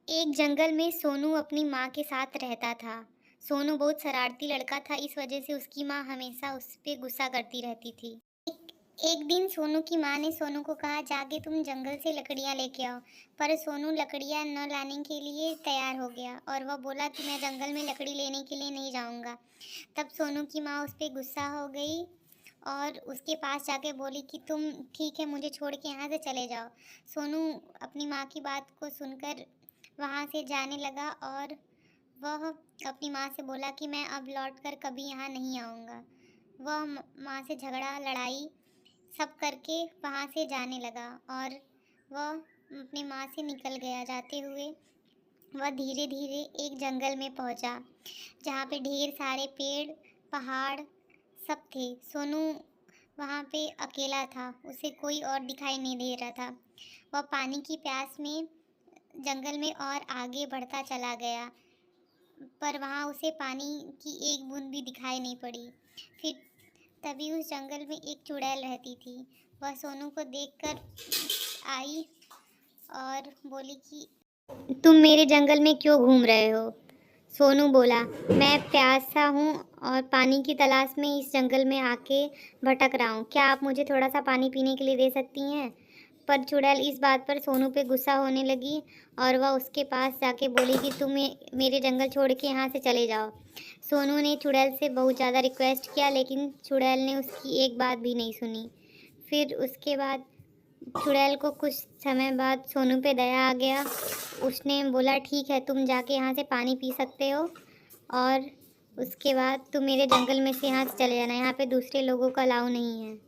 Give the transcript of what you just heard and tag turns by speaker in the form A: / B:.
A: एक जंगल में सोनू अपनी माँ के साथ रहता था। सोनू बहुत शरारती लड़का था, इस वजह से उसकी माँ हमेशा उस पे गुस्सा करती रहती थी। एक एक दिन सोनू की माँ ने सोनू को कहा, जाके तुम जंगल से लकड़ियाँ लेके आओ। पर सोनू लकड़ियाँ न लाने के लिए तैयार हो गया और वह बोला कि मैं जंगल में लकड़ी लेने के लिए नहीं जाऊँगा। तब सोनू की माँ उस पे गुस्सा हो गई और उसके पास जाके बोली कि तुम ठीक है, मुझे छोड़ के यहाँ से चले जाओ। सोनू अपनी माँ की बात को सुनकर वहाँ से जाने लगा और वह अपनी माँ से बोला कि मैं अब लौट कर कभी यहाँ नहीं आऊँगा। वह माँ से झगड़ा लड़ाई सब करके वहाँ से जाने लगा और वह अपनी माँ से निकल गया। जाते हुए वह धीरे धीरे एक जंगल में पहुँचा, जहाँ पे ढेर सारे पेड़ पहाड़ सब थे। सोनू वहाँ पे अकेला था, उसे कोई और दिखाई नहीं दे रहा था। वह पानी की प्यास में जंगल में और आगे बढ़ता चला गया, पर वहाँ उसे पानी की एक बूंद भी दिखाई नहीं पड़ी। फिर तभी उस जंगल में एक चुड़ैल रहती थी। वह सोनू को देखकर आई और बोली कि तुम मेरे जंगल में क्यों घूम रहे हो? सोनू बोला, मैं प्यासा हूँ और पानी की तलाश में इस जंगल में आके भटक रहा हूँ। क्या आप मुझे थोड़ा सा पानी पीने के लिए दे सकती हैं? पर चुड़ैल इस बात पर सोनू पे गुस्सा होने लगी और वह उसके पास जाके बोली कि तुम मेरे जंगल छोड़ के यहाँ से चले जाओ। सोनू ने चुड़ैल से बहुत ज़्यादा रिक्वेस्ट किया, लेकिन चुड़ैल ने उसकी एक बात भी नहीं सुनी। फिर उसके बाद चुड़ैल को कुछ समय बाद सोनू पे दया आ गया। उसने बोला, ठीक है, तुम जाके यहाँ से पानी पी सकते हो और उसके बाद तुम मेरे जंगल में से यहाँ से चले जाना। यहाँ पे दूसरे लोगों का अलाउ नहीं है।